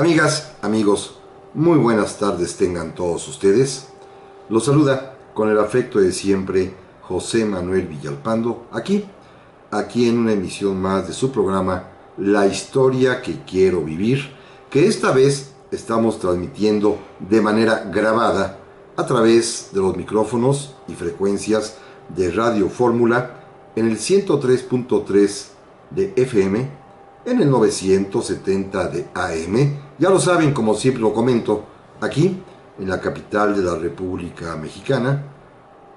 Amigas, amigos, muy buenas tardes tengan todos ustedes. Los saluda con el afecto de siempre José Manuel Villalpando, aquí en una emisión más de su programa La Historia que Quiero Vivir, que esta vez estamos transmitiendo de manera grabada a través de los micrófonos y frecuencias de Radio Fórmula en el 103.3 de FM, en el 970 de AM. Ya lo saben, como siempre lo comento, aquí en la capital de la República Mexicana,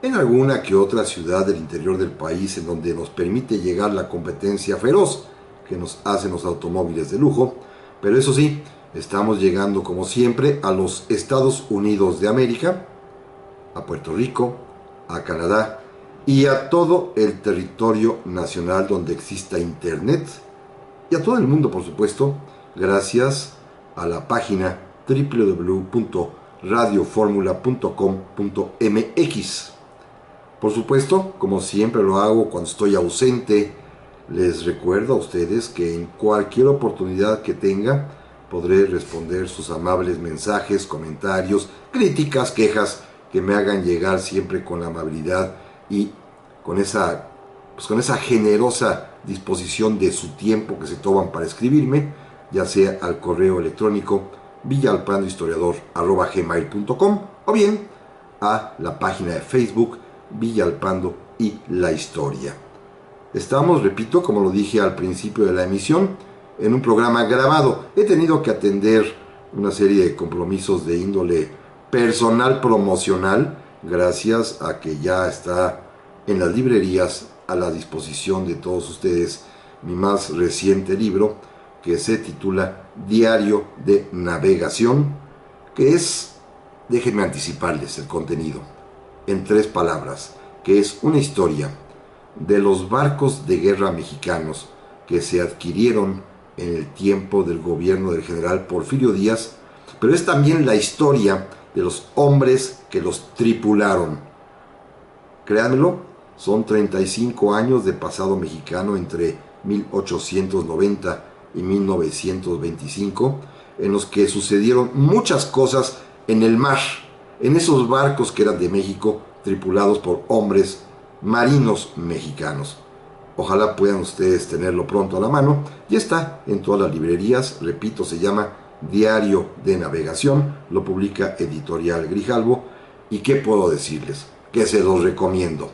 en alguna que otra ciudad del interior del país en donde nos permite llegar la competencia feroz que nos hacen los automóviles de lujo, pero eso sí, estamos llegando como siempre a los Estados Unidos de América, a Puerto Rico, a Canadá y a todo el territorio nacional donde exista internet, y a todo el mundo, por supuesto, gracias a la página www.radioformula.com.mx. Por supuesto, como siempre lo hago cuando estoy ausente, les recuerdo a ustedes que en cualquier oportunidad que tenga podré responder sus amables mensajes, comentarios, críticas, quejas que me hagan llegar siempre con la amabilidad y con esa generosa disposición de su tiempo que se toman para escribirme, ya sea al correo electrónico villalpandohistoriador@gmail.com o bien a la página de Facebook Villalpando y la Historia. Estamos, repito, como lo dije al principio de la emisión, en un programa grabado. He tenido que atender una serie de compromisos de índole personal promocional, gracias a que ya está en las librerías a la disposición de todos ustedes mi más reciente libro, que se titula Diario de Navegación, que es, déjenme anticiparles el contenido, en 3 palabras, que es una historia de los barcos de guerra mexicanos que se adquirieron en el tiempo del gobierno del general Porfirio Díaz, pero es también la historia de los hombres que los tripularon. Créanmelo, son 35 años de pasado mexicano entre 1890 y 1925, en los que sucedieron muchas cosas en el mar, en esos barcos que eran de México, tripulados por hombres marinos mexicanos. Ojalá puedan ustedes tenerlo pronto a la mano. Ya está en todas las librerías, repito, se llama Diario de Navegación, lo publica Editorial Grijalvo, y qué puedo decirles, que se los recomiendo.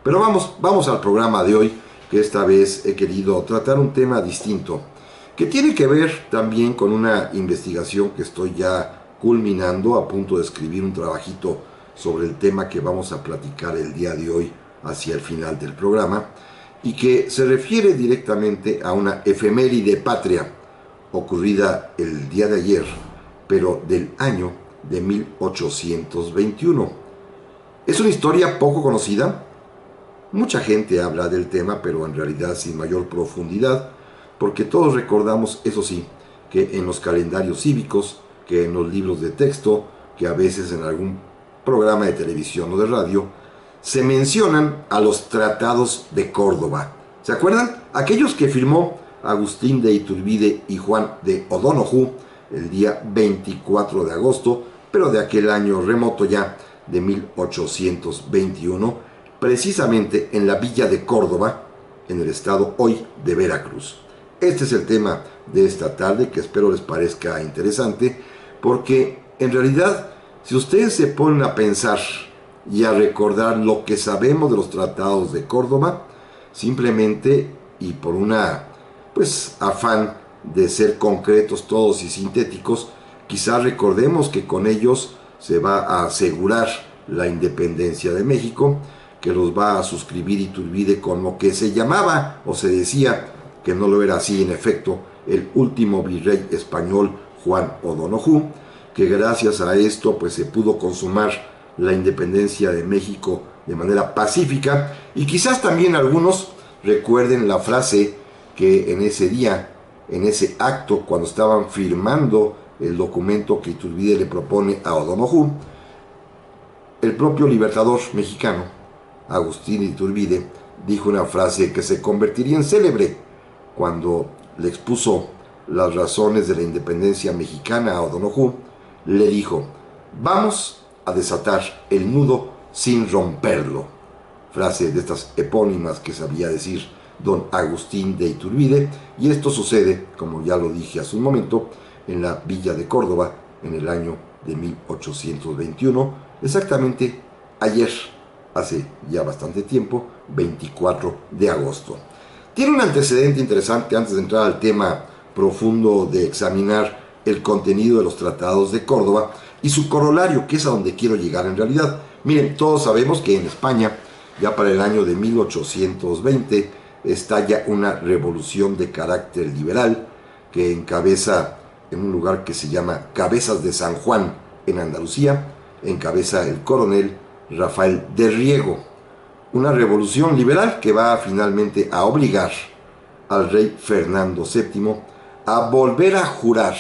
Pero vamos al programa de hoy, que esta vez he querido tratar un tema distinto, que tiene que ver también con una investigación que estoy ya culminando, a punto de escribir un trabajito sobre el tema que vamos a platicar el día de hoy hacia el final del programa, y que se refiere directamente a una efeméride patria ocurrida el día de ayer, pero del año de 1821. Es una historia poco conocida. Mucha gente habla del tema, pero en realidad sin mayor profundidad, porque todos recordamos, eso sí, que en los calendarios cívicos, que en los libros de texto, que a veces en algún programa de televisión o de radio, se mencionan a los tratados de Córdoba. ¿Se acuerdan? Aquellos que firmó Agustín de Iturbide y Juan de O'Donoghue el día 24 de agosto, pero de aquel año remoto ya, de 1821, precisamente en la villa de Córdoba, en el estado hoy de Veracruz. Este es el tema de esta tarde, que espero les parezca interesante, porque en realidad, si ustedes se ponen a pensar y a recordar lo que sabemos de los tratados de Córdoba, simplemente y por una afán de ser concretos todos y sintéticos, quizás recordemos que con ellos se va a asegurar la independencia de México, que los va a suscribir Iturbide con lo que se llamaba, o se decía, que no lo era así en efecto, el último virrey español Juan O'Donoghue, que gracias a esto se pudo consumar la independencia de México de manera pacífica. Y quizás también algunos recuerden la frase que en ese día, en ese acto, cuando estaban firmando el documento que Iturbide le propone a O'Donoghue, el propio libertador mexicano Agustín Iturbide dijo una frase que se convertiría en célebre cuando le expuso las razones de la independencia mexicana a O'Donoghue, le dijo: vamos a desatar el nudo sin romperlo. Frase de estas epónimas que sabía decir don Agustín de Iturbide, y esto sucede, como ya lo dije hace un momento, en la villa de Córdoba en el año de 1821, exactamente ayer, hace ya bastante tiempo, 24 de agosto. Tiene un antecedente interesante antes de entrar al tema profundo de examinar el contenido de los tratados de Córdoba y su corolario, que es a donde quiero llegar en realidad. Miren, todos sabemos que en España, ya para el año de 1820, estalla una revolución de carácter liberal que encabeza en un lugar que se llama Cabezas de San Juan, en Andalucía, encabeza el coronel Rafael de Riego. Una revolución liberal que va finalmente a obligar al rey Fernando VII a volver a jurar,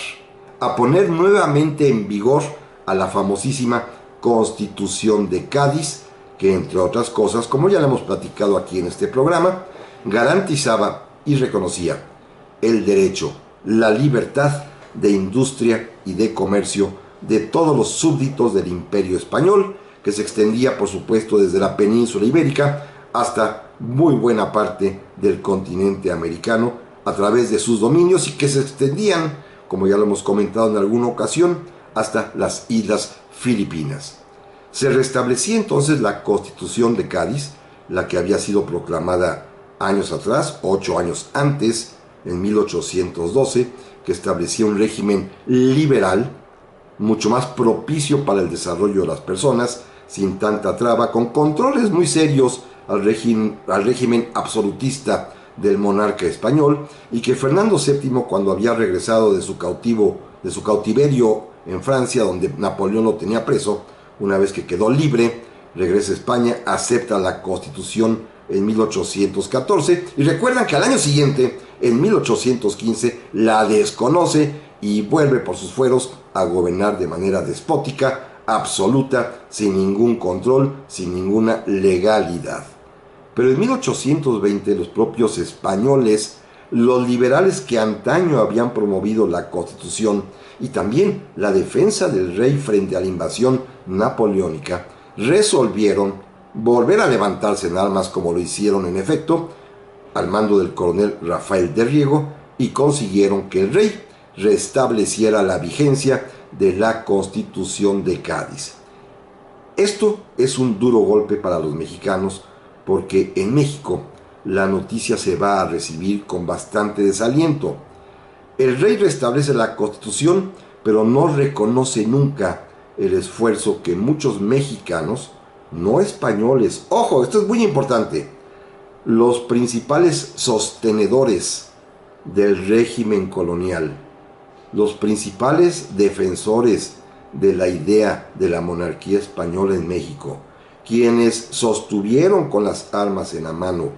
a poner nuevamente en vigor a la famosísima Constitución de Cádiz, que entre otras cosas, como ya lo hemos platicado aquí en este programa, garantizaba y reconocía el derecho, la libertad de industria y de comercio de todos los súbditos del Imperio Español, que se extendía, por supuesto, desde la península ibérica hasta muy buena parte del continente americano a través de sus dominios, y que se extendían, como ya lo hemos comentado en alguna ocasión, hasta las Islas Filipinas. Se restablecía entonces la Constitución de Cádiz, la que había sido proclamada años atrás, 8 años antes, en 1812, que establecía un régimen liberal, mucho más propicio para el desarrollo de las personas, sin tanta traba, con controles muy serios al régimen absolutista del monarca español, y que Fernando VII, cuando había regresado de su cautiverio en Francia, donde Napoleón lo tenía preso, una vez que quedó libre, regresa a España, acepta la Constitución en 1814, y recuerdan que al año siguiente, en 1815, la desconoce y vuelve por sus fueros a gobernar de manera despótica, absoluta, sin ningún control, sin ninguna legalidad. Pero en 1820 los propios españoles, los liberales que antaño habían promovido la Constitución y también la defensa del rey frente a la invasión napoleónica, resolvieron volver a levantarse en armas, como lo hicieron en efecto al mando del coronel Rafael de Riego, y consiguieron que el rey restableciera la vigencia de la Constitución de Cádiz. Esto es un duro golpe para los mexicanos, porque en México la noticia se va a recibir con bastante desaliento. El rey restablece la Constitución, pero no reconoce nunca el esfuerzo que muchos mexicanos, no españoles, ojo, esto es muy importante, los principales sostenedores del régimen colonial, los principales defensores de la idea de la monarquía española en México, quienes sostuvieron con las armas en la mano,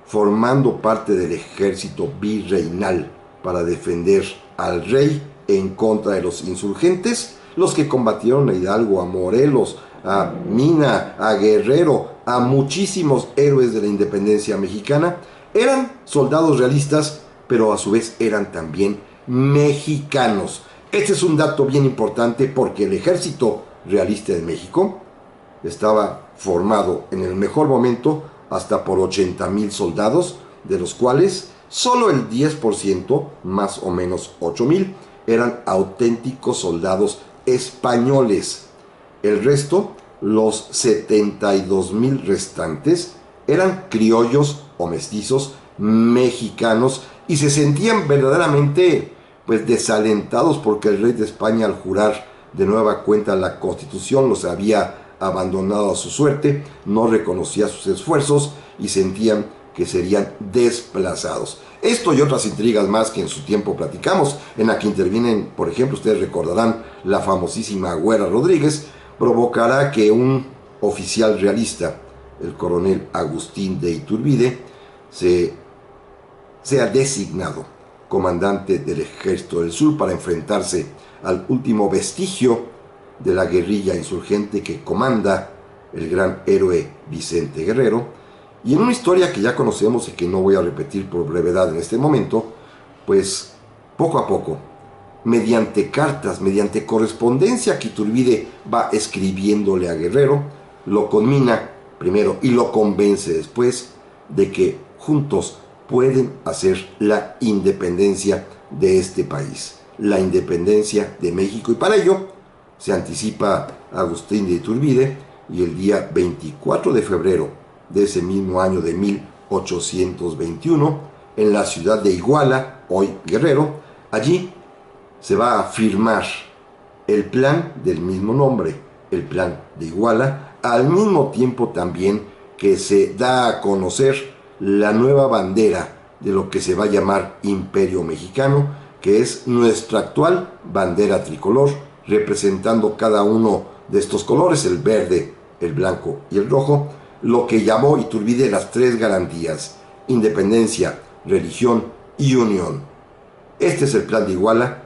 formando parte del ejército virreinal para defender al rey en contra de los insurgentes, los que combatieron a Hidalgo, a Morelos, a Mina, a Guerrero, a muchísimos héroes de la independencia mexicana, eran soldados realistas, pero a su vez eran también mexicanos. Este es un dato bien importante, porque el ejército realista de México estaba formado en el mejor momento hasta por 80,000 soldados, de los cuales solo el 10%, más o menos 8,000, eran auténticos soldados españoles. El resto, los 72,000 restantes, eran criollos o mestizos mexicanos, y se sentían verdaderamente desalentados, porque el rey de España, al jurar de nueva cuenta la Constitución, los había abandonado a su suerte, no reconocía sus esfuerzos y sentían que serían desplazados. Esto y otras intrigas más que en su tiempo platicamos, en la que intervienen, por ejemplo, ustedes recordarán la famosísima Güera Rodríguez, provocará que un oficial realista, el coronel Agustín de Iturbide, sea designado comandante del Ejército del Sur para enfrentarse al último vestigio de la guerrilla insurgente que comanda el gran héroe Vicente Guerrero. Y en una historia que ya conocemos y que no voy a repetir por brevedad en este momento, pues poco a poco, mediante cartas, mediante correspondencia que Iturbide va escribiéndole a Guerrero, lo conmina primero y lo convence después de que juntos pueden hacer la independencia de este país, la independencia de México. Y para ello se anticipa Agustín de Iturbide, y el día 24 de febrero de ese mismo año de 1821, en la ciudad de Iguala, hoy Guerrero, allí se va a firmar el plan del mismo nombre, el plan de Iguala, al mismo tiempo también que se da a conocer la nueva bandera de lo que se va a llamar Imperio Mexicano, que es nuestra actual bandera tricolor, representando cada uno de estos colores, el verde, el blanco y el rojo, lo que llamó Iturbide las tres garantías: independencia, religión y unión. Este es el plan de Iguala.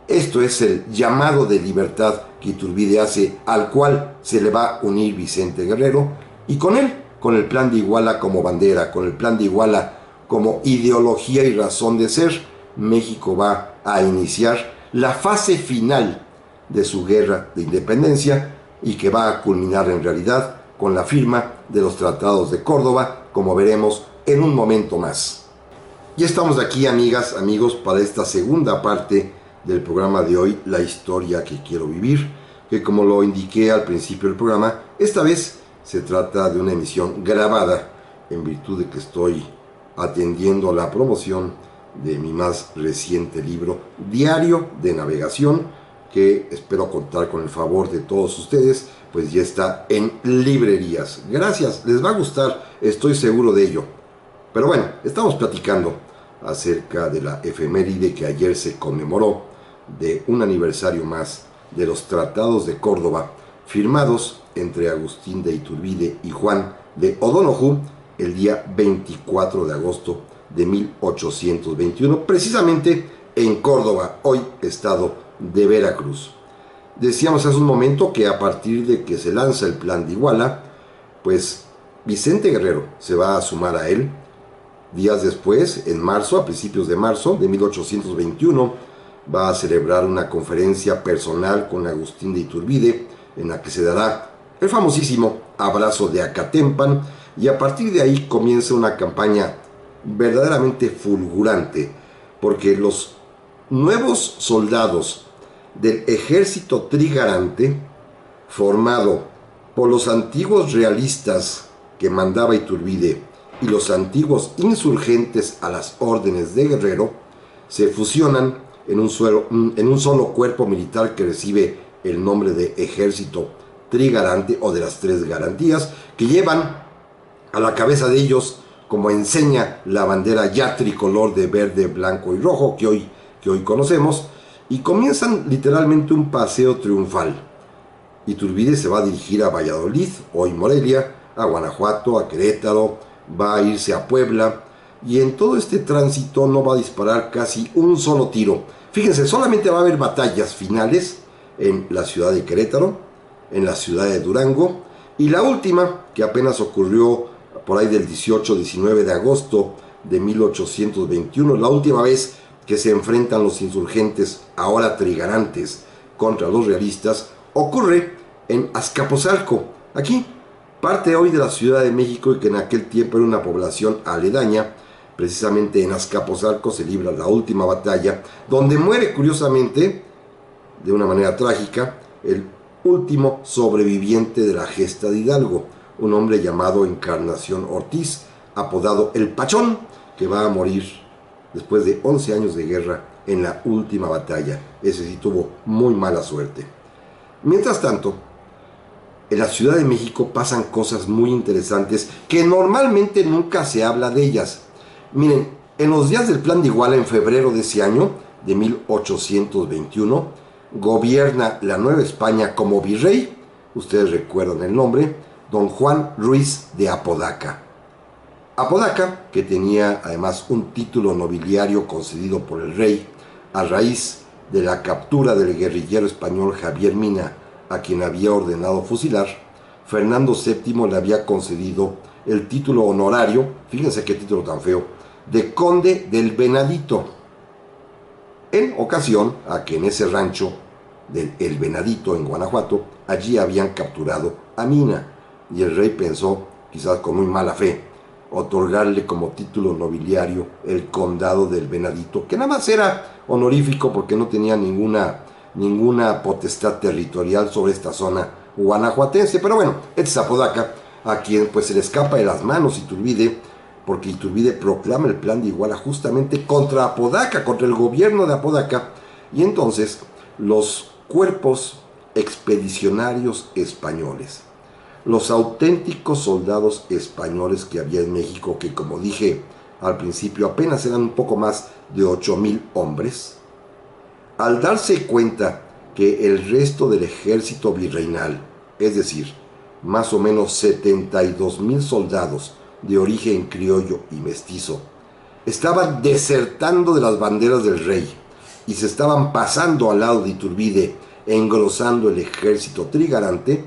Esto es el llamado de libertad que Iturbide hace, al cual se le va a unir Vicente Guerrero, y con él, con el plan de Iguala como bandera, con el plan de Iguala como ideología y razón de ser, México va a iniciar la fase final de su guerra de independencia, y que va a culminar en realidad con la firma de los tratados de Córdoba, como veremos en un momento más. Ya estamos aquí, amigas, amigos, para esta segunda parte del programa de hoy, La historia que quiero vivir, que, como lo indiqué al principio del programa, esta vez se trata de una emisión grabada, en virtud de que estoy atendiendo la promoción de mi más reciente libro, Diario de Navegación, que espero contar con el favor de todos ustedes, pues ya está en librerías. Gracias, les va a gustar, estoy seguro de ello. Pero bueno, estamos platicando acerca de la efeméride que ayer se conmemoró, de un aniversario más de los tratados de Córdoba, firmados entre Agustín de Iturbide y Juan de O'Donoghue el día 24 de agosto de 1821, precisamente en Córdoba, hoy estado de Veracruz. Decíamos hace un momento que a partir de que se lanza el plan de Iguala, pues Vicente Guerrero se va a sumar a él. Días después, en marzo, a principios de marzo de 1821, va a celebrar una conferencia personal con Agustín de Iturbide, en la que se dará el famosísimo abrazo de Acatempan, y a partir de ahí comienza una campaña verdaderamente fulgurante, porque los nuevos soldados del ejército trigarante, formado por los antiguos realistas que mandaba Iturbide y los antiguos insurgentes a las órdenes de Guerrero, se fusionan en un solo cuerpo militar que recibe el nombre de Ejército Trigarante, o de las Tres Garantías, que llevan a la cabeza de ellos, como enseña la bandera ya tricolor de verde, blanco y rojo que hoy conocemos, y comienzan literalmente un paseo triunfal. Iturbide se va a dirigir a Valladolid, hoy Morelia, a Guanajuato, a Querétaro, va a irse a Puebla, y en todo este tránsito no va a disparar casi un solo tiro. Fíjense, solamente va a haber batallas finales en la ciudad de Querétaro, en la ciudad de Durango, y la última, que apenas ocurrió por ahí del 18-19 de agosto de 1821, la última vez que se enfrentan los insurgentes, ahora trigarantes, contra los realistas, ocurre en Azcapotzalco, aquí, parte hoy de la Ciudad de México, y que en aquel tiempo era una población aledaña. Precisamente en Azcapotzalco se libra la última batalla, donde muere, curiosamente, de una manera trágica, el último sobreviviente de la gesta de Hidalgo, un hombre llamado Encarnación Ortiz, apodado El Pachón, que va a morir después de 11 años de guerra en la última batalla. Ese sí tuvo muy mala suerte. Mientras tanto, en la Ciudad de México pasan cosas muy interesantes que normalmente nunca se habla de ellas. Miren, en los días del plan de Iguala, en febrero de ese año, de 1821, gobierna la Nueva España como virrey, ustedes recuerdan el nombre, don Juan Ruiz de Apodaca. Apodaca, que tenía además un título nobiliario concedido por el rey a raíz de la captura del guerrillero español Javier Mina, a quien había ordenado fusilar, Fernando VII le había concedido el título honorario, fíjense qué título tan feo, de Conde del Venadito. en ocasión a que en ese rancho del El Venadito en Guanajuato, allí habían capturado a Mina, y el rey pensó, quizás con muy mala fe, otorgarle como título nobiliario el condado del Venadito, que nada más era honorífico porque no tenía ninguna potestad territorial sobre esta zona guanajuatense. Pero bueno, este es Apodaca, a quien pues se le escapa de las manos Iturbide, porque Iturbide proclama el plan de Iguala justamente contra Apodaca, contra el gobierno de Apodaca, y entonces los cuerpos expedicionarios españoles, los auténticos soldados españoles que había en México, que como dije al principio apenas eran un poco más de 8,000 hombres, al darse cuenta que el resto del ejército virreinal, es decir, más o menos 72,000 soldados de origen criollo y mestizo, estaban desertando de las banderas del rey y se estaban pasando al lado de Iturbide, engrosando el ejército trigarante,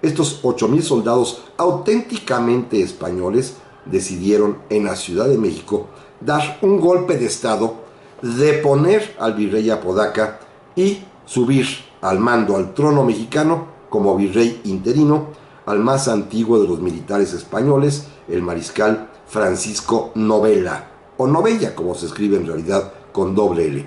estos 8,000 soldados auténticamente españoles decidieron en la Ciudad de México dar un golpe de estado, deponer al virrey Apodaca y subir al mando, al trono mexicano, como virrey interino, al más antiguo de los militares españoles, el mariscal Francisco Novella, o Novella, como se escribe en realidad con doble L.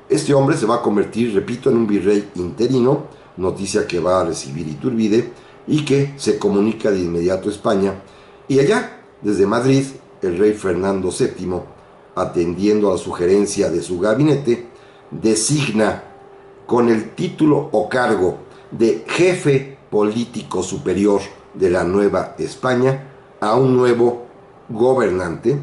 Este hombre se va a convertir, repito, en un virrey interino, noticia que va a recibir Iturbide y que se comunica de inmediato a España. Y allá, desde Madrid, el rey Fernando VII, atendiendo a la sugerencia de su gabinete, designa con el título o cargo de jefe político superior de la Nueva España a un nuevo gobernante,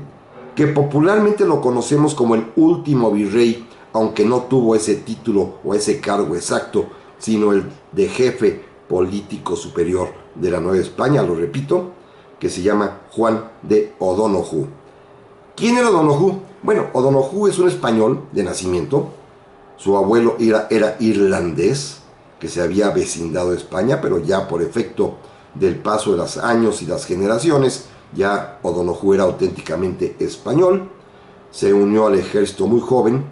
que popularmente lo conocemos como el último virrey, aunque no tuvo ese título o ese cargo exacto, sino el de jefe político superior de la Nueva España, lo repito, que se llama Juan de O'Donoghue. ¿Quién era O'Donoghue? Bueno, O'Donoghue es un español de nacimiento. Su abuelo era irlandés, que se había vecindado a España, pero ya por efecto del paso de los años y las generaciones, ya O'Donoghue era auténticamente español. Se unió al ejército muy joven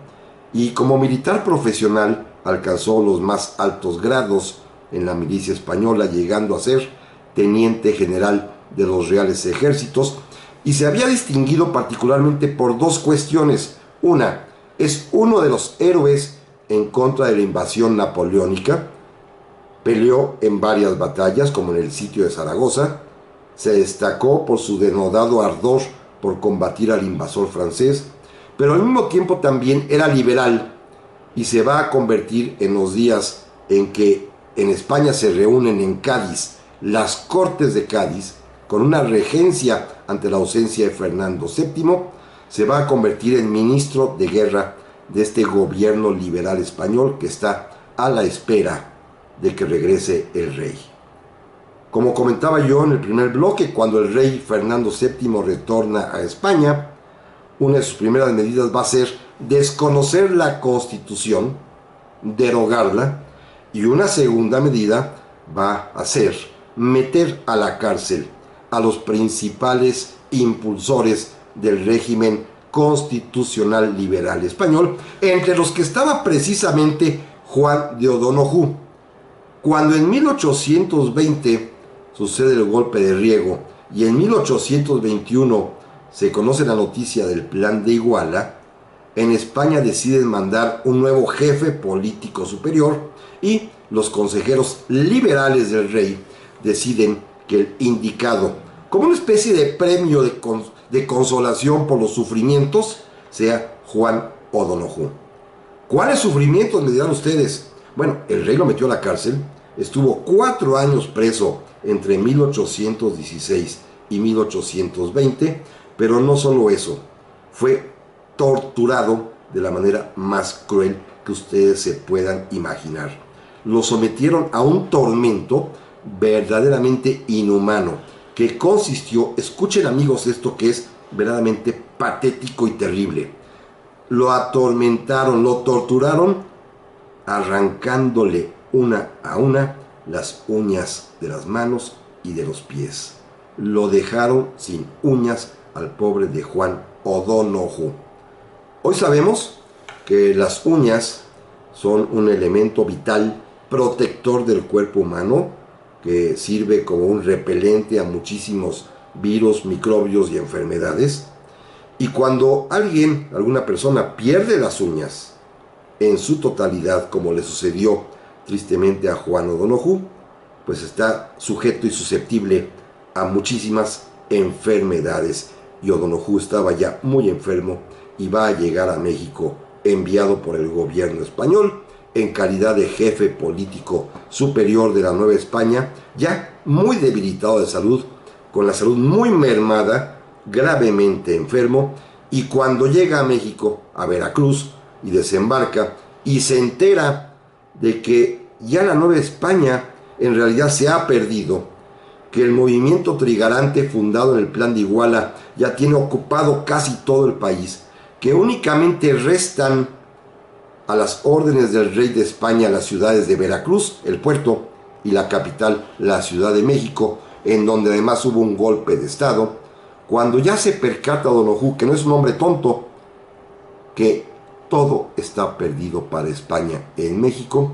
y como militar profesional alcanzó los más altos grados en la milicia española, llegando a ser teniente general de los Reales Ejércitos, y se había distinguido particularmente por dos cuestiones. Una, es uno de los héroes en contra de la invasión napoleónica, peleó en varias batallas como en el sitio de Zaragoza, se destacó por su denodado ardor por combatir al invasor francés, pero al mismo tiempo también era liberal y se va a convertir en los días en que en España se reúnen en Cádiz las Cortes de Cádiz con una regencia ante la ausencia de Fernando VII, se va a convertir en ministro de guerra de este gobierno liberal español que está a la espera de que regrese el rey. Como comentaba yo en el primer bloque, cuando el rey Fernando VII retorna a España, una de sus primeras medidas va a ser desconocer la Constitución, derogarla, y una segunda medida va a ser meter a la cárcel a los principales impulsores del régimen constitucional liberal español, entre los que estaba precisamente Juan de O'Donoghue. Cuando en 1820 sucede el golpe de Riego y en 1821 se conoce la noticia del plan de Iguala, en España deciden mandar un nuevo jefe político superior y los consejeros liberales del rey deciden que el indicado, como una especie de premio de consolación por los sufrimientos, sea Juan O'Donoghue. ¿Cuáles sufrimientos, me dirán ustedes? Bueno, el rey lo metió a la cárcel, estuvo 4 años preso entre 1816 y 1820, pero no solo eso, fue torturado de la manera más cruel que ustedes se puedan imaginar. Lo sometieron a un tormento verdaderamente inhumano, que consistió, escuchen amigos esto que es verdaderamente patético y terrible. Lo atormentaron, lo torturaron, arrancándole una a una las uñas de las manos y de los pies. Lo dejaron sin uñas al pobre de Juan O'Donoghue. Hoy sabemos que las uñas son un elemento vital protector del cuerpo humano que sirve como un repelente a muchísimos virus, microbios y enfermedades. Y cuando alguna persona pierde las uñas en su totalidad, como le sucedió tristemente a Juan O'Donoghue, pues está sujeto y susceptible a muchísimas enfermedades. Y O'Donoghue estaba ya muy enfermo y va a llegar a México enviado por el gobierno español en calidad de jefe político superior de la Nueva España, ya muy debilitado de salud, con la salud muy mermada, gravemente enfermo, y cuando llega a México, a Veracruz, y desembarca, y se entera de que ya la Nueva España en realidad se ha perdido, que el movimiento trigarante fundado en el Plan de Iguala ya tiene ocupado casi todo el país, que únicamente restan a las órdenes del rey de España las ciudades de Veracruz, el puerto, y la capital, la Ciudad de México, en donde además hubo un golpe de estado. Cuando ya se percata O'Donoghue, que no es un hombre tonto, que todo está perdido para España en México,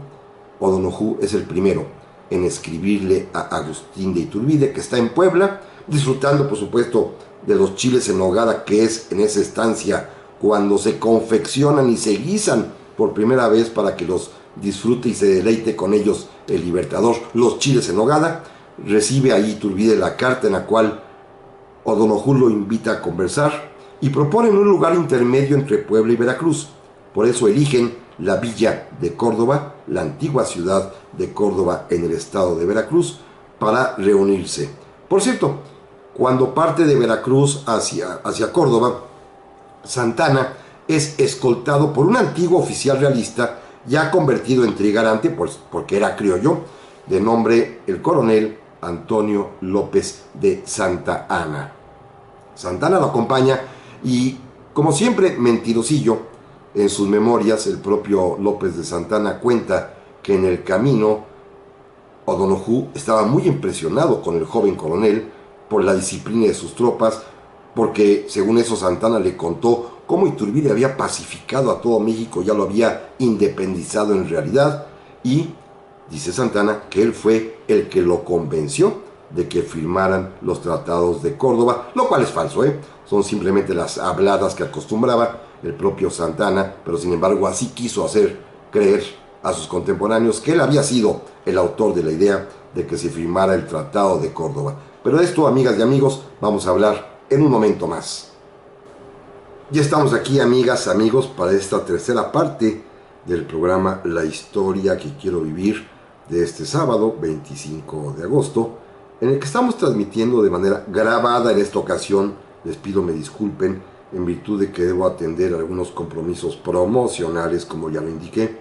O'Donoghue es el primero en escribirle a Agustín de Iturbide, que está en Puebla, disfrutando por supuesto de los chiles en nogada, que es en esa estancia cuando se confeccionan y se guisan por primera vez para que los disfrute y se deleite con ellos el Libertador, los chiles en nogada. Recibe ahí Iturbide la carta en la cual O'Donoghue lo invita a conversar y proponen un lugar intermedio entre Puebla y Veracruz. Por eso eligen la villa de Córdoba, la antigua ciudad de Córdoba en el estado de Veracruz, para reunirse. Por cierto, cuando parte de Veracruz hacia Córdoba, Santana es escoltado por un antiguo oficial realista ya convertido en trigarante, pues, porque era criollo, de nombre el coronel Antonio López de Santa Anna. Santana lo acompaña y, como siempre mentirosillo, en sus memorias el propio López de Santana cuenta que en el camino O'Donoghue estaba muy impresionado con el joven coronel por la disciplina de sus tropas, porque según eso Santana le contó cómo Iturbide había pacificado a todo México, ya lo había independizado en realidad, y dice Santana que él fue el que lo convenció de que firmaran los tratados de Córdoba, lo cual es falso, son simplemente las habladas que acostumbraba el propio Santana, pero sin embargo así quiso hacer creer a sus contemporáneos que él había sido el autor de la idea de que se firmara el Tratado de Córdoba. Pero de esto, amigas y amigos, vamos a hablar en un momento más. Ya estamos aquí, amigas, amigos, para esta tercera parte del programa La Historia que Quiero Vivir de este sábado, 25 de agosto, en el que estamos transmitiendo de manera grabada en esta ocasión. Les pido me disculpen en virtud de que debo atender algunos compromisos promocionales, como ya lo indiqué,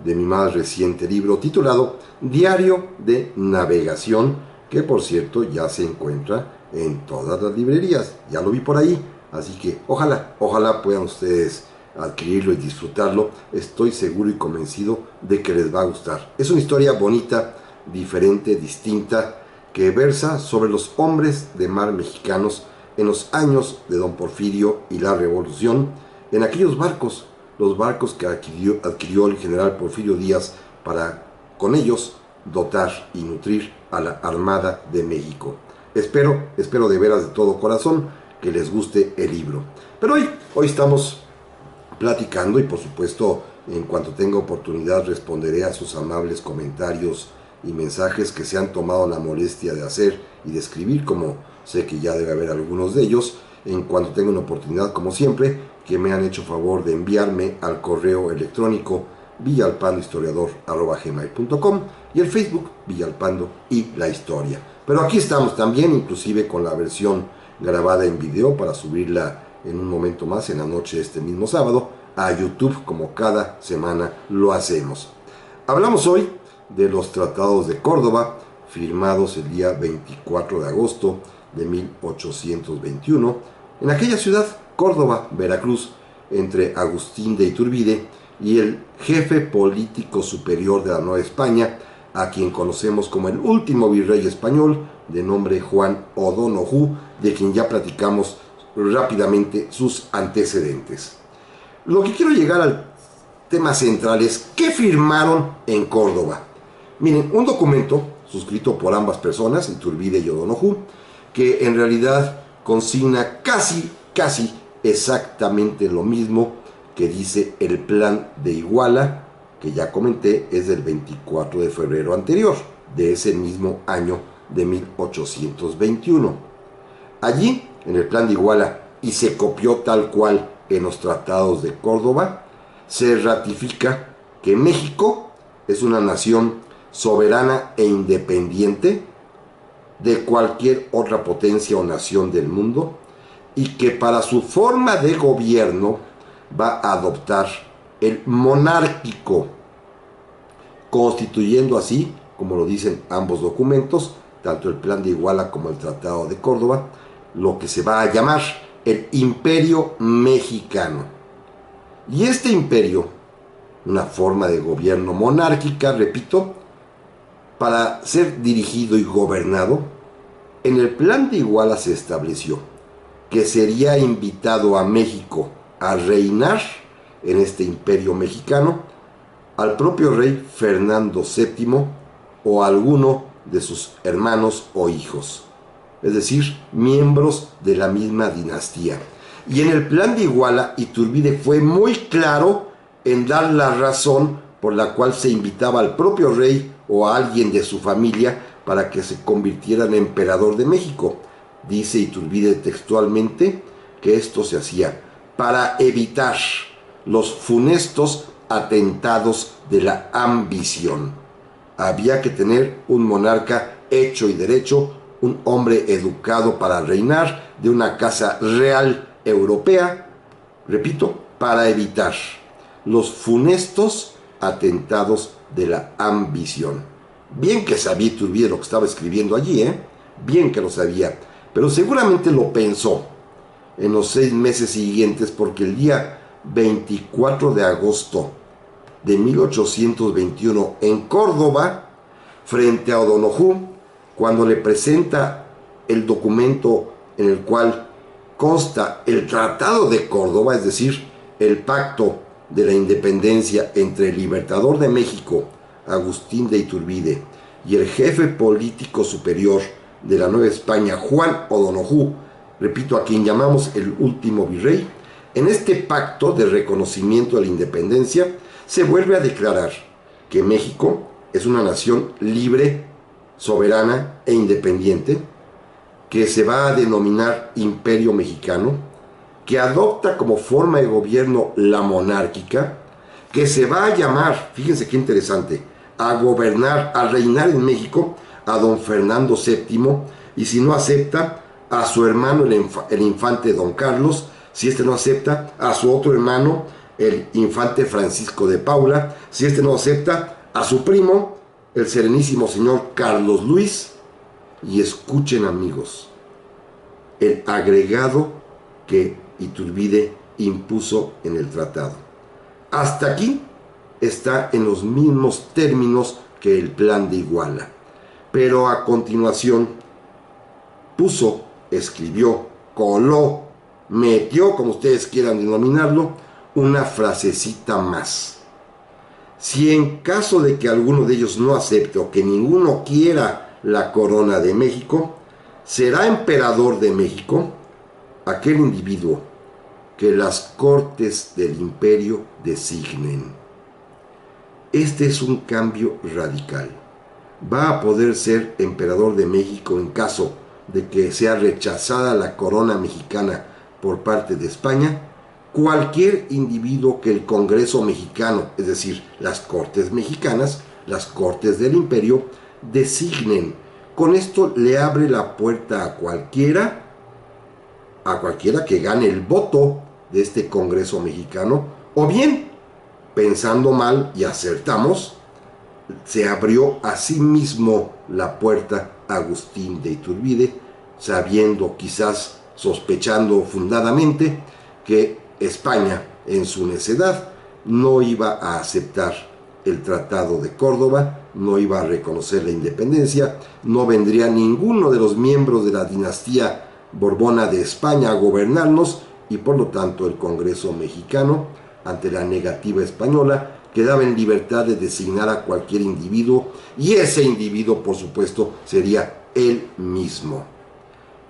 de mi más reciente libro titulado Diario de Navegación, que por cierto ya se encuentra en todas las librerías, ya lo vi por ahí, así que ojalá puedan ustedes adquirirlo y disfrutarlo. Estoy seguro y convencido de que les va a gustar. Es una historia bonita, diferente, distinta, que versa sobre los hombres de mar mexicanos en los años de Don Porfirio y la Revolución, en aquellos barcos, los barcos que adquirió el general Porfirio Díaz para con ellos dotar y nutrir a la Armada de México. Espero de veras de todo corazón que les guste el libro. Pero hoy estamos platicando y por supuesto en cuanto tenga oportunidad responderé a sus amables comentarios y mensajes que se han tomado la molestia de hacer y de escribir, como sé que ya debe haber algunos de ellos, en cuanto tenga una oportunidad, como siempre, que me han hecho favor de enviarme al correo electrónico villalpandohistoriador@gmail.com y el Facebook Villalpando y la Historia. Pero aquí estamos también, inclusive con la versión grabada en video para subirla en un momento más, en la noche de este mismo sábado, a YouTube, como cada semana lo hacemos. Hablamos hoy de los tratados de Córdoba, firmados el día 24 de agosto de 1821, en aquella ciudad, Córdoba, Veracruz, entre Agustín de Iturbide y el jefe político superior de la Nueva España, a quien conocemos como el último virrey español, de nombre Juan O'Donoghue, de quien ya platicamos rápidamente sus antecedentes. Lo que quiero llegar temas centrales que firmaron en Córdoba. Miren, un documento suscrito por ambas personas, Iturbide y O'Donoghue, que en realidad consigna casi exactamente lo mismo que dice el plan de Iguala, que ya comenté, es del 24 de febrero anterior, de ese mismo año de 1821. Allí, en el plan de Iguala, y se copió tal cual en los tratados de Córdoba, se ratifica que México es una nación soberana e independiente de cualquier otra potencia o nación del mundo, y que para su forma de gobierno va a adoptar el monárquico, constituyendo así, como lo dicen ambos documentos, tanto el plan de Iguala como el tratado de Córdoba, lo que se va a llamar el Imperio Mexicano. Y este imperio, una forma de gobierno monárquica, repito, para ser dirigido y gobernado, en el plan de Iguala se estableció que sería invitado a México a reinar en este imperio mexicano al propio rey Fernando VII o a alguno de sus hermanos o hijos, es decir, miembros de la misma dinastía. Y en el plan de Iguala, Iturbide fue muy claro en dar la razón por la cual se invitaba al propio rey o a alguien de su familia para que se convirtiera en emperador de México. Dice Iturbide textualmente que esto se hacía para evitar los funestos atentados de la ambición. Había que tener un monarca hecho y derecho, un hombre educado para reinar, de una casa real europea, repito, para evitar los funestos atentados de la ambición. Bien que sabía Iturbide lo que estaba escribiendo allí, bien que lo sabía, pero seguramente lo pensó en los 6 meses siguientes, porque el día 24 de agosto de 1821 en Córdoba, frente a O'Donoghue, cuando le presenta el documento en el cual consta el Tratado de Córdoba, es decir, el pacto de la independencia entre el libertador de México, Agustín de Iturbide, y el jefe político superior de la Nueva España, Juan O'Donoghue, repito, a quien llamamos el último virrey. En este pacto de reconocimiento de la independencia se vuelve a declarar que México es una nación libre, soberana e independiente, que se va a denominar Imperio Mexicano, que adopta como forma de gobierno la monárquica, que se va a llamar, fíjense qué interesante, a gobernar, a reinar en México a don Fernando VII, y si no acepta, a su hermano el infante don Carlos, si este no acepta, a su otro hermano el infante Francisco de Paula, si este no acepta, a su primo el serenísimo señor Carlos Luis. Y escuchen, amigos, el agregado que Iturbide impuso en el tratado. Hasta aquí está en los mismos términos que el plan de Iguala, pero a continuación puso, escribió, coló, metió, como ustedes quieran denominarlo, una frasecita más. Si en caso de que alguno de ellos no acepte o que ninguno quiera la corona de México, será emperador de México aquel individuo que las cortes del imperio designen. Este es un cambio radical. Va a poder ser emperador de México en caso de que sea rechazada la corona mexicana por parte de España, cualquier individuo que el Congreso mexicano, es decir, las Cortes mexicanas, las Cortes del Imperio, designen. Con esto le abre la puerta a cualquiera que gane el voto de este Congreso mexicano, o bien, pensando mal y acertamos, se abrió a sí mismo la puerta a Agustín de Iturbide, sabiendo, quizás sospechando fundadamente, que España, en su necedad, no iba a aceptar el Tratado de Córdoba, no iba a reconocer la independencia, no vendría ninguno de los miembros de la dinastía borbona de España a gobernarnos, y por lo tanto el Congreso mexicano ante la negativa española, quedaba en libertad de designar a cualquier individuo, y ese individuo, por supuesto, sería él mismo.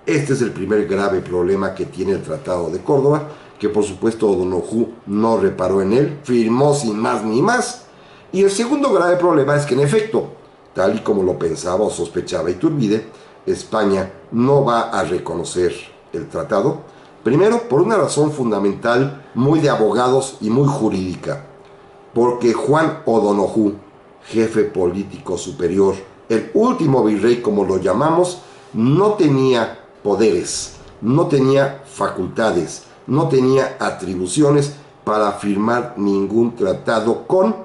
Este es el primer grave problema que tiene el Tratado de Córdoba, que por supuesto O'Donoghue no reparó en él, firmó sin más ni más. Y el segundo grave problema es que, en efecto, tal y como lo pensaba o sospechaba Iturbide, España no va a reconocer el tratado, primero por una razón fundamental muy de abogados y muy jurídica, porque Juan O'Donoghue, jefe político superior, el último virrey como lo llamamos, no tenía poderes, no tenía facultades, no tenía atribuciones para firmar ningún tratado con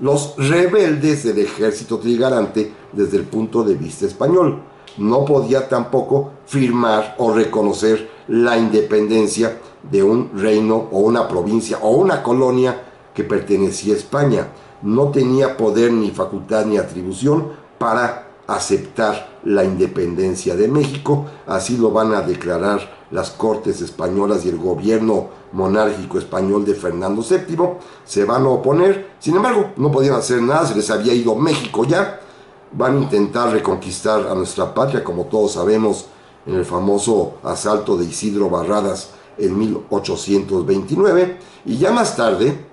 los rebeldes del ejército trigarante desde el punto de vista español. No podía tampoco firmar o reconocer la independencia de un reino o una provincia o una colonia que pertenecía a España. No tenía poder ni facultad ni atribución para aceptar la independencia de México. Así lo van a declarar las Cortes españolas y el gobierno monárquico español de Fernando VII. Se van a oponer, sin embargo no podían hacer nada, se les había ido México ya. Van a intentar reconquistar a nuestra patria, como todos sabemos, en el famoso asalto de Isidro Barradas en 1829, y ya más tarde,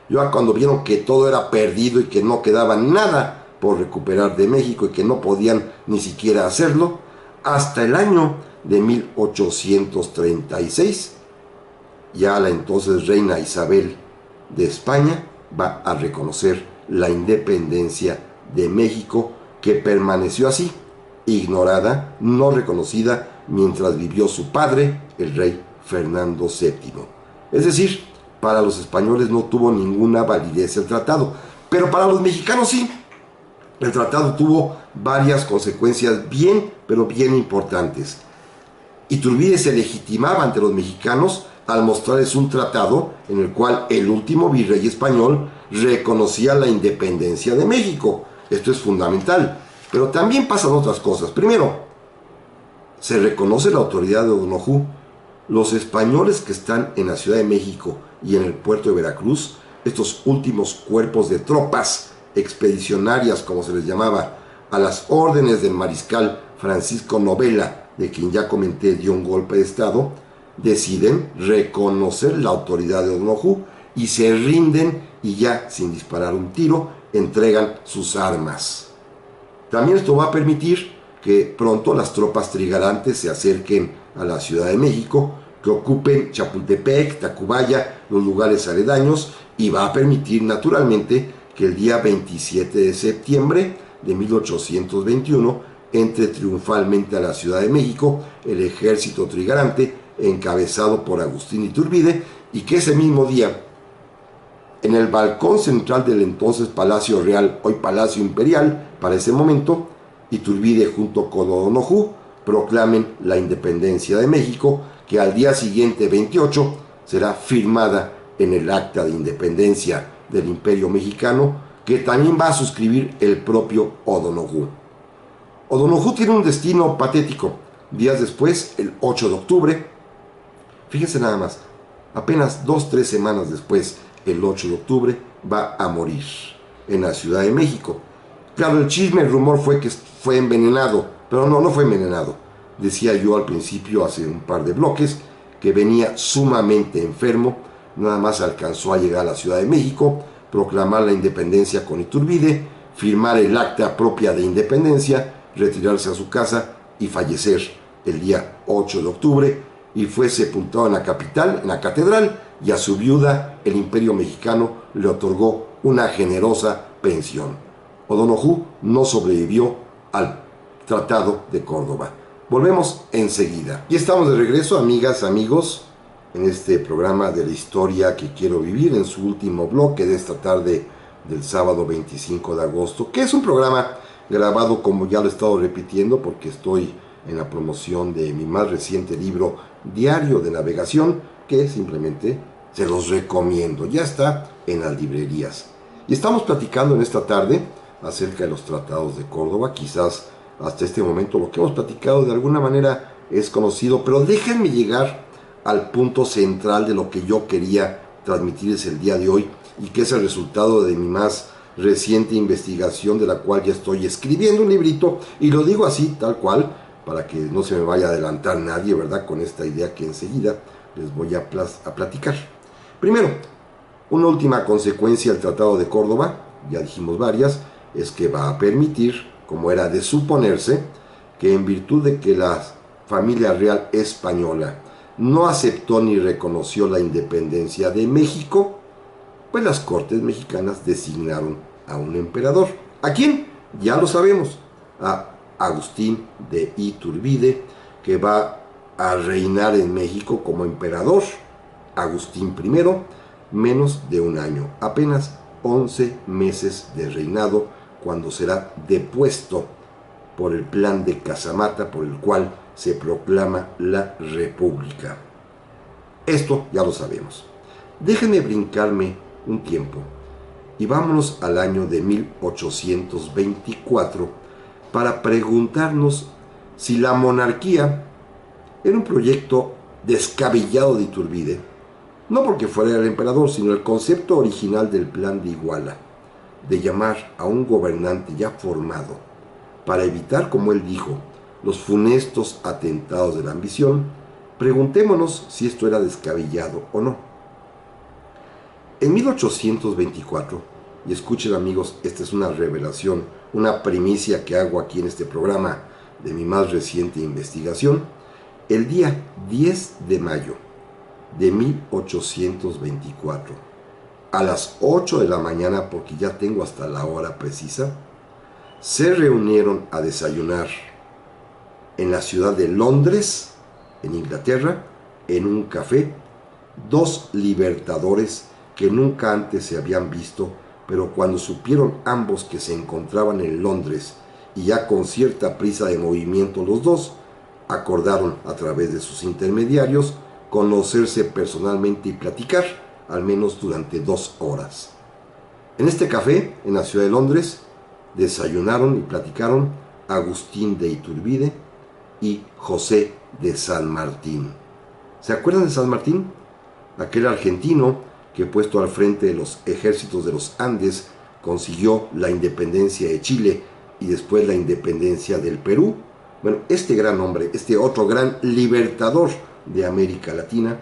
ya cuando vieron que todo era perdido y que no quedaba nada por recuperar de México y que no podían ni siquiera hacerlo, hasta el año de 1836, ya la entonces reina Isabel de España va a reconocer la independencia de México, que permaneció así, ignorada, no reconocida, mientras vivió su padre, el rey Fernando VII. Es decir, para los españoles no tuvo ninguna validez el tratado, pero para los mexicanos sí. El tratado tuvo varias consecuencias bien, pero bien importantes. Iturbide se legitimaba ante los mexicanos al mostrarles un tratado en el cual el último virrey español reconocía la independencia de México. Esto es fundamental, pero también pasan otras cosas. Primero, se reconoce la autoridad de O'Donoghue. Los españoles que están en la Ciudad de México y en el puerto de Veracruz, estos últimos cuerpos de tropas expedicionarias, como se les llamaba, a las órdenes del mariscal Francisco Novela, de quien ya comenté dio un golpe de estado, deciden reconocer la autoridad de O'Donoghue y se rinden, y ya sin disparar un tiro entregan sus armas. También esto va a permitir que pronto las tropas trigarantes se acerquen a la Ciudad de México, que ocupen Chapultepec, Tacubaya, los lugares aledaños, y va a permitir naturalmente que el día 27 de septiembre de 1821 entre triunfalmente a la Ciudad de México el ejército trigarante encabezado por Agustín Iturbide, y que ese mismo día, en el balcón central del entonces Palacio Real, hoy Palacio Imperial, para ese momento, Iturbide junto con O'Donoghue proclamen la independencia de México, que al día siguiente, 28, será firmada en el Acta de Independencia del Imperio Mexicano, que también va a suscribir el propio O'Donoghue. O'Donoghue tiene un destino patético. Días después, el 8 de octubre, fíjense nada más, apenas 2-3 semanas después, el 8 de octubre, va a morir en la Ciudad de México. Claro, el chisme, el rumor fue que fue envenenado, pero no fue envenenado. Decía yo al principio, hace un par de bloques, que venía sumamente enfermo. Nada más alcanzó a llegar a la Ciudad de México, proclamar la independencia con Iturbide, firmar el acta propia de independencia, retirarse a su casa y fallecer el día 8 de octubre, y fue sepultado en la capital, en la catedral, y a su viuda el Imperio Mexicano le otorgó una generosa pensión. O'Donoghue no sobrevivió al Tratado de Córdoba. Volvemos enseguida. Y estamos de regreso, amigas, amigos, en este programa de la historia que quiero vivir, en su último bloque de esta tarde del sábado 25 de agosto, que es un programa grabado, como ya lo he estado repitiendo, porque estoy en la promoción de mi más reciente libro, Diario de Navegación, que simplemente se los recomiendo. Ya está en las librerías. Y estamos platicando en esta tarde acerca de los tratados de Córdoba. Quizás hasta este momento lo que hemos platicado de alguna manera es conocido, pero déjenme llegar al punto central de lo que yo quería transmitirles el día de hoy y que es el resultado de mi más reciente investigación, de la cual ya estoy escribiendo un librito, y lo digo así, tal cual, para que no se me vaya a adelantar nadie, ¿verdad?, con esta idea que enseguida les voy a platicar. Primero, una última consecuencia del Tratado de Córdoba, ya dijimos varias, es que va a permitir, como era de suponerse, que en virtud de que la familia real española no aceptó ni reconoció la independencia de México, pues las Cortes mexicanas designaron a un emperador. ¿A quién? Ya lo sabemos, a Agustín de Iturbide, que va a reinar en México como emperador. Agustín I, menos de un año, apenas 11 meses de reinado, cuando será depuesto por el plan de Casamata, por el cual se proclama la República. Esto ya lo sabemos. Déjenme brincarme un tiempo y vámonos al año de 1824 para preguntarnos si la monarquía era un proyecto descabellado de Iturbide, no porque fuera el emperador, sino el concepto original del plan de Iguala, de llamar a un gobernante ya formado para evitar, como él dijo, los funestos atentados de la ambición. Preguntémonos si esto era descabellado o no. En 1824, y escuchen amigos, esta es una revelación, una primicia que hago aquí en este programa de mi más reciente investigación, el día 10 de mayo de 1824, a las 8 de la mañana, porque ya tengo hasta la hora precisa, se reunieron a desayunar en la ciudad de Londres, en Inglaterra, en un café, dos libertadores que nunca antes se habían visto, pero cuando supieron ambos que se encontraban en Londres y ya con cierta prisa de movimiento los dos, acordaron a través de sus intermediarios conocerse personalmente y platicar, al menos durante 2 horas. En este café, en la ciudad de Londres, desayunaron y platicaron Agustín de Iturbide y José de San Martín. ¿Se acuerdan de San Martín? Aquel argentino que, puesto al frente de los ejércitos de los Andes, consiguió la independencia de Chile y después la independencia del Perú. Bueno, este gran hombre, este otro gran libertador de América Latina,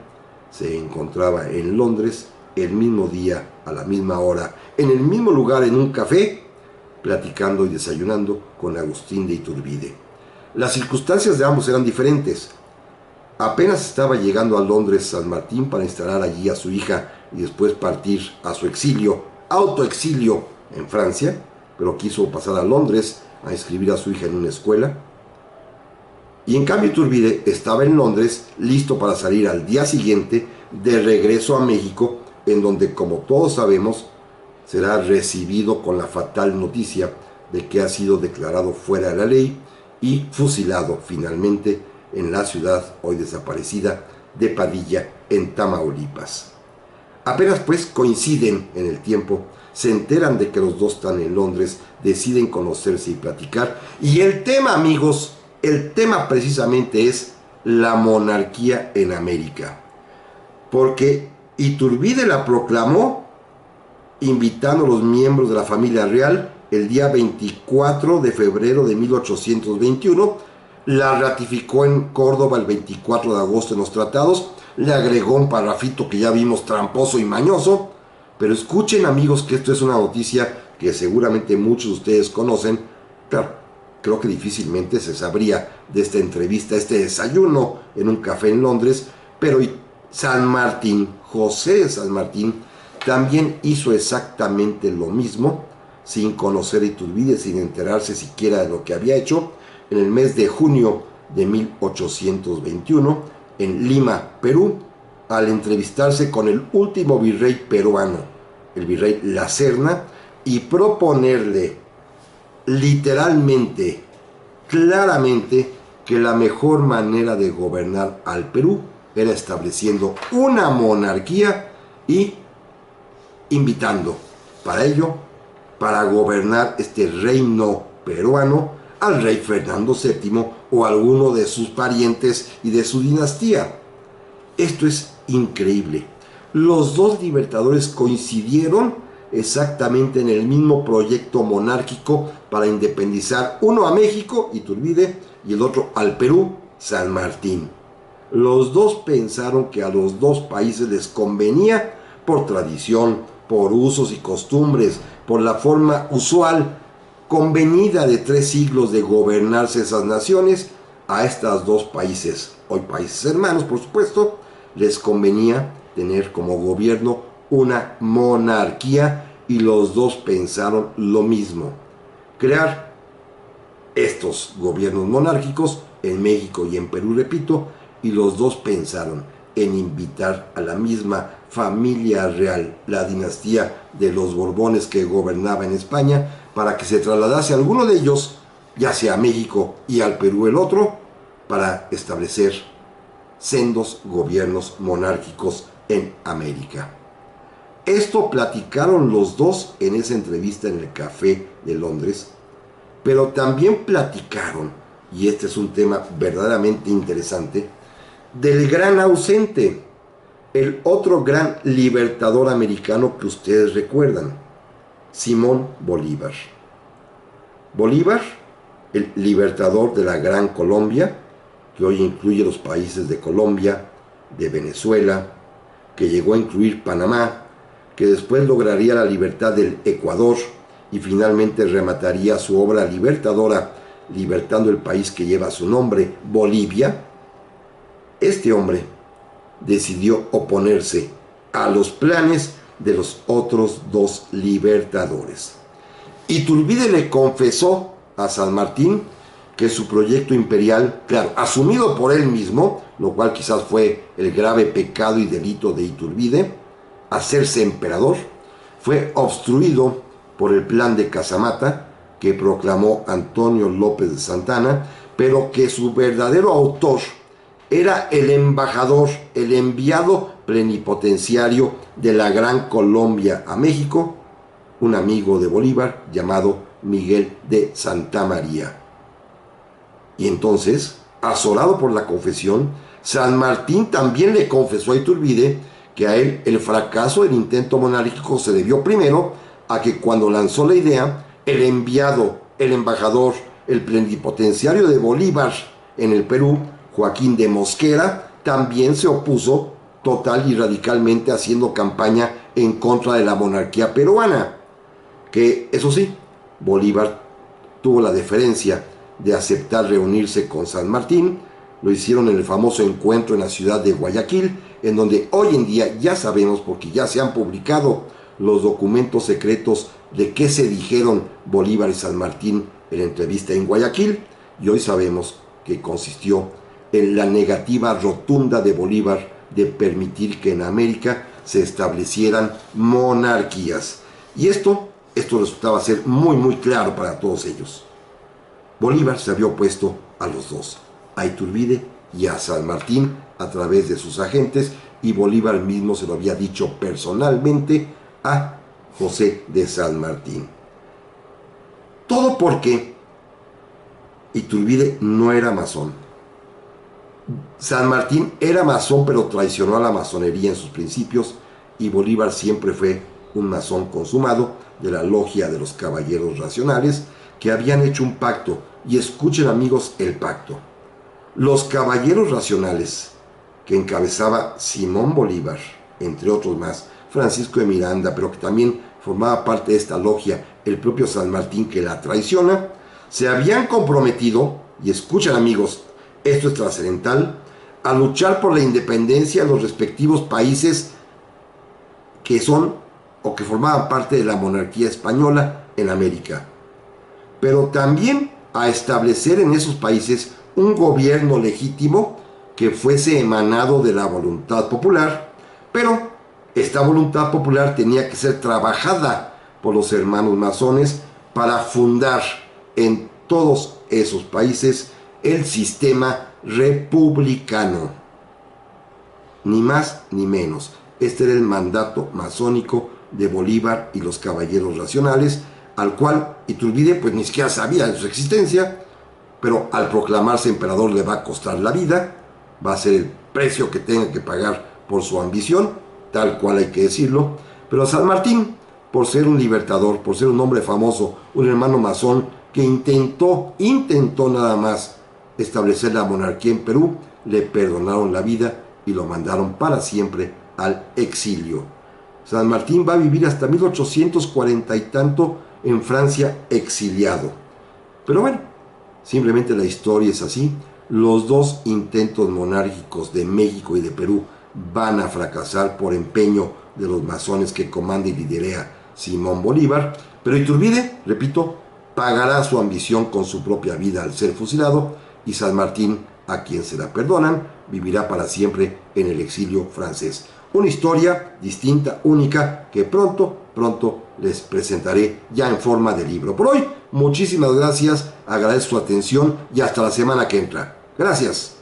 se encontraba en Londres el mismo día, a la misma hora, en el mismo lugar, en un café, platicando y desayunando con Agustín de Iturbide. Las circunstancias de ambos eran diferentes. Apenas estaba llegando a Londres San Martín para instalar allí a su hija y después partir a su exilio, autoexilio en Francia, pero quiso pasar a Londres a inscribir a su hija en una escuela. Y en cambio Iturbide estaba en Londres listo para salir al día siguiente de regreso a México, en donde, como todos sabemos, será recibido con la fatal noticia de que ha sido declarado fuera de la ley y fusilado finalmente en la ciudad hoy desaparecida de Padilla, en Tamaulipas. Apenas pues coinciden en el tiempo, se enteran de que los dos están en Londres, deciden conocerse y platicar, y el tema, amigos, el tema precisamente es la monarquía en América, porque Iturbide la proclamó invitando a los miembros de la familia real el día 24 de febrero de 1821, la ratificó en Córdoba el 24 de agosto en los tratados, le agregó un parrafito que ya vimos tramposo y mañoso, pero escuchen amigos que esto es una noticia que seguramente muchos de ustedes conocen. Claro, creo que difícilmente se sabría de esta entrevista, este desayuno en un café en Londres, pero San Martín, José de San Martín, también hizo exactamente lo mismo, sin conocer a Iturbide, sin enterarse siquiera de lo que había hecho, en el mes de junio de 1821, en Lima, Perú, al entrevistarse con el último virrey peruano, el virrey La Serna, y proponerle literalmente, claramente, que la mejor manera de gobernar al Perú era estableciendo una monarquía y invitando para ello, para gobernar este reino peruano, al rey Fernando VII o alguno de sus parientes y de su dinastía. Esto es increíble. los dos libertadores coincidieron exactamente en el mismo proyecto monárquico para independizar, uno a México, Iturbide, y el otro al Perú, San Martín. Los dos pensaron que a los dos países les convenía, por tradición, por usos y costumbres, por la forma usual, convenida de 3 siglos de gobernarse esas naciones, a estos dos países, hoy países hermanos por supuesto, les convenía tener como gobierno una monarquía, y los dos pensaron lo mismo: crear estos gobiernos monárquicos en México y en Perú, repito, y los dos pensaron en invitar a la misma familia real, la dinastía de los Borbones que gobernaba en España, para que se trasladase alguno de ellos, ya sea a México y al Perú el otro, para establecer sendos gobiernos monárquicos en América. Esto platicaron los dos en esa entrevista en el Café de Londres, pero también platicaron, y este es un tema verdaderamente interesante, del gran ausente, el otro gran libertador americano que ustedes recuerdan, Simón Bolívar. Bolívar, el libertador de la Gran Colombia, que hoy incluye los países de Colombia, de Venezuela, que llegó a incluir Panamá, que después lograría la libertad del Ecuador y finalmente remataría su obra libertadora libertando el país que lleva su nombre, Bolivia. Este hombre decidió oponerse a los planes de los otros dos libertadores. Iturbide le confesó a San Martín que su proyecto imperial, claro, asumido por él mismo, lo cual quizás fue el grave pecado y delito de Iturbide, hacerse emperador, fue obstruido por el plan de Casamata que proclamó Antonio López de Santana, pero que su verdadero autor era el embajador, el enviado plenipotenciario de la Gran Colombia a México, un amigo de Bolívar llamado Miguel de Santa María. Y entonces, azorado por la confesión, San Martín también le confesó a Iturbide que a él el fracaso del intento monárquico se debió primero a que cuando lanzó la idea, el enviado, el embajador, el plenipotenciario de Bolívar en el Perú, Joaquín de Mosquera, también se opuso total y radicalmente haciendo campaña en contra de la monarquía peruana, que eso sí, Bolívar tuvo la deferencia de aceptar reunirse con San Martín. Lo hicieron en el famoso encuentro en la ciudad de Guayaquil, en donde hoy en día ya sabemos, porque ya se han publicado los documentos secretos de qué se dijeron Bolívar y San Martín en la entrevista en Guayaquil, y hoy sabemos que consistió en la negativa rotunda de Bolívar de permitir que en América se establecieran monarquías. Y esto resultaba ser muy claro para todos ellos. Bolívar se había opuesto a los dos, a Iturbide y a San Martín, a través de sus agentes, y Bolívar mismo se lo había dicho personalmente a José de San Martín. Todo porque Iturbide no era masón. San Martín era masón, pero traicionó a la masonería en sus principios, y Bolívar siempre fue un masón consumado de la logia de los caballeros racionales, que habían hecho un pacto. Y escuchen, amigos, el pacto. Los caballeros racionales, que encabezaba Simón Bolívar, entre otros más, Francisco de Miranda, pero que también formaba parte de esta logia el propio San Martín, que la traiciona, se habían comprometido, y escuchen, amigos, esto es trascendental, a luchar por la independencia de los respectivos países que son o que formaban parte de la monarquía española en América, pero también a establecer en esos países un gobierno legítimo que fuese emanado de la voluntad popular, pero esta voluntad popular tenía que ser trabajada por los hermanos masones para fundar en todos esos países el sistema republicano. Ni más ni menos. Este era el mandato masónico de Bolívar y los caballeros racionales, al cual Iturbide pues ni siquiera sabía de su existencia, pero al proclamarse emperador le va a costar la vida, va a ser el precio que tenga que pagar por su ambición, tal cual hay que decirlo, pero San Martín, por ser un libertador, por ser un hombre famoso, un hermano masón que intentó nada más establecer la monarquía en Perú, le perdonaron la vida y lo mandaron para siempre al exilio. San Martín va a vivir hasta 1840 y tanto en Francia exiliado. Pero bueno, simplemente la historia es así. Los dos intentos monárquicos de México y de Perú van a fracasar por empeño de los masones que comanda y liderea Simón Bolívar. Pero Iturbide, repito, pagará su ambición con su propia vida al ser fusilado, y San Martín, a quien se la perdonan, vivirá para siempre en el exilio francés. Una historia distinta, única, que pronto les presentaré ya en forma de libro. Por hoy, muchísimas gracias, agradezco su atención y hasta la semana que entra. Gracias.